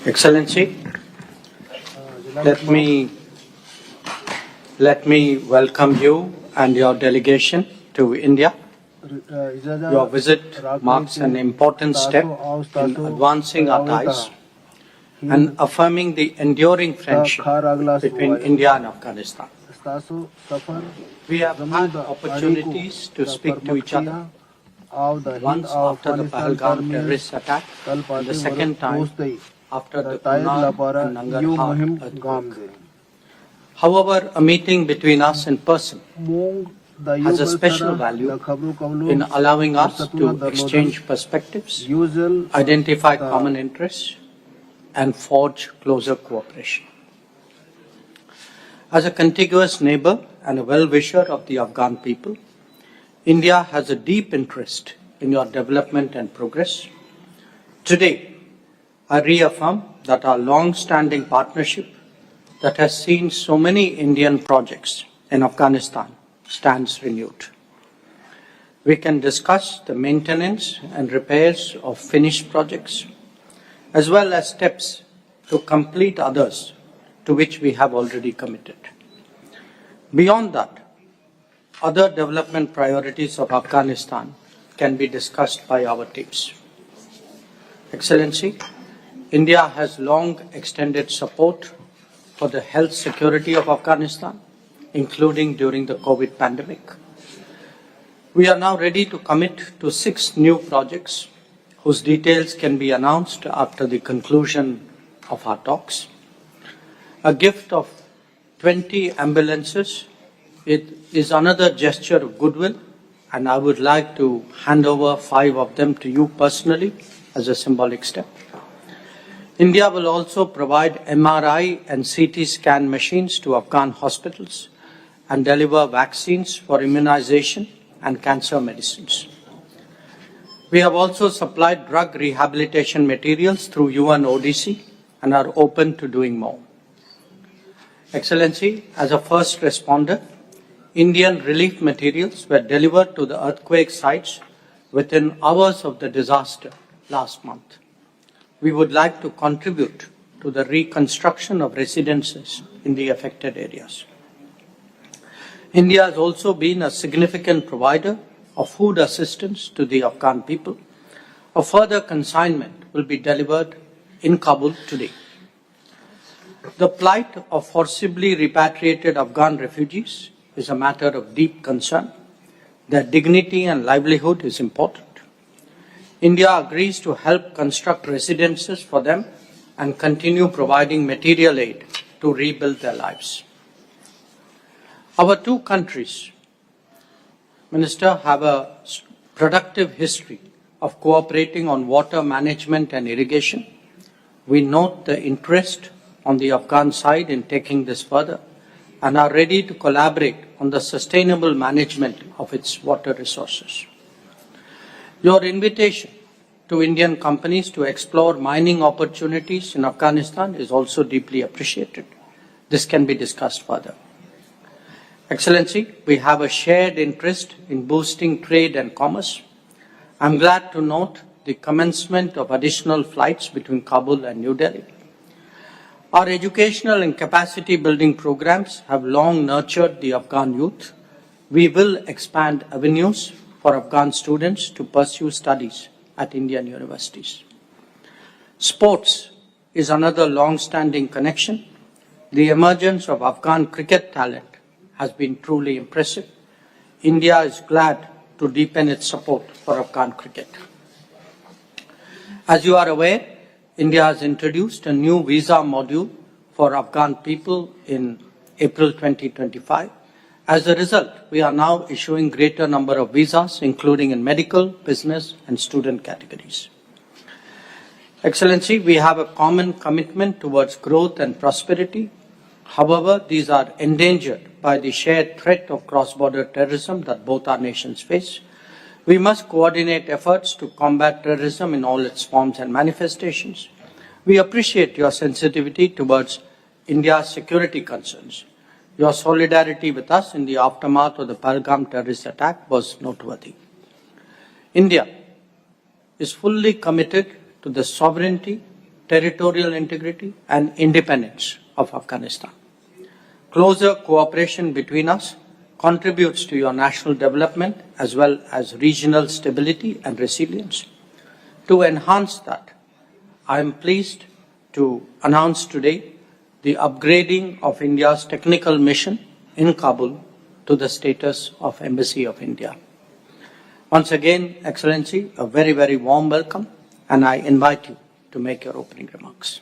Excellency, let me welcome you and your delegation to India. Your visit marks an important step in advancing our ties and affirming the enduring friendship between India and Afghanistan. We have had opportunities to speak to each other, once after the Pahalgam terrorist attack and the second time after the Kunar and Nangarhar earthquake. However, a meeting between us in person has a special value in allowing us to exchange perspectives, identify common interests, and forge closer cooperation. As a contiguous neighbor and a well-wisher of the Afghan people, India has a deep interest in your development and progress. Today, I reaffirm that our long-standing partnership that has seen so many Indian projects in Afghanistan stands renewed. We can discuss the maintenance and repairs of finished projects, as well as steps to complete others to which we have already committed. Beyond that, other development priorities of Afghanistan can be discussed by our teams. Excellency, India has long extended support for the health security of Afghanistan, including during the COVID pandemic. We are now ready to commit to 6 new projects whose details can be announced after the conclusion of our talks. A gift of 20 ambulances is another gesture of goodwill, and I would like to hand over 5 of them to you personally as a symbolic step. India will also provide MRI and CT scan machines to Afghan hospitals and deliver vaccines for immunization and cancer medicines. We have also supplied drug rehabilitation materials through UNODC and are open to doing more. Excellency, as a first responder, Indian relief materials were delivered to the earthquake sites within hours of the disaster last month. We would like to contribute to the reconstruction of residences in the affected areas. India has also been a significant provider of food assistance to the Afghan people. A further consignment will be delivered in Kabul today. The plight of forcibly repatriated Afghan refugees is a matter of deep concern. Their dignity and livelihood is important. India agrees to help construct residences for them and continue providing material aid to rebuild their lives. Our two countries, Minister, have a productive history of cooperating on water management and irrigation. We note the interest on the Afghan side in taking this further and are ready to collaborate on the sustainable management of its water resources. Your invitation to Indian companies to explore mining opportunities in Afghanistan is also deeply appreciated. This can be discussed further. Excellency, we have a shared interest in boosting trade and commerce. I'm glad to note the commencement of additional flights between Kabul and New Delhi. Our educational and capacity building programs have long nurtured the Afghan youth. We will expand avenues for Afghan students to pursue studies at Indian universities. Sports is another long-standing connection. The emergence of Afghan cricket talent has been truly impressive. India is glad to deepen its support for Afghan cricket. As you are aware, India has introduced a new visa module for Afghan people in April 2025. As a result, we are now issuing greater number of visas, including in medical, business, and student categories. Excellency, we have a common commitment towards growth and prosperity. However, these are endangered by the shared threat of cross-border terrorism that both our nations face. We must coordinate efforts to combat terrorism in all its forms and manifestations. We appreciate your sensitivity towards India's security concerns. Your solidarity with us in the aftermath of the Pahalgam terrorist attack was noteworthy. India is fully committed to the sovereignty, territorial integrity, and independence of Afghanistan. Closer cooperation between us contributes to your national development as well as regional stability and resilience. To enhance that, I am pleased to announce today the upgrading of India's technical mission in Kabul to the status of Embassy of India. Once again, Excellency, a very, very warm welcome, and I invite you to make your opening remarks.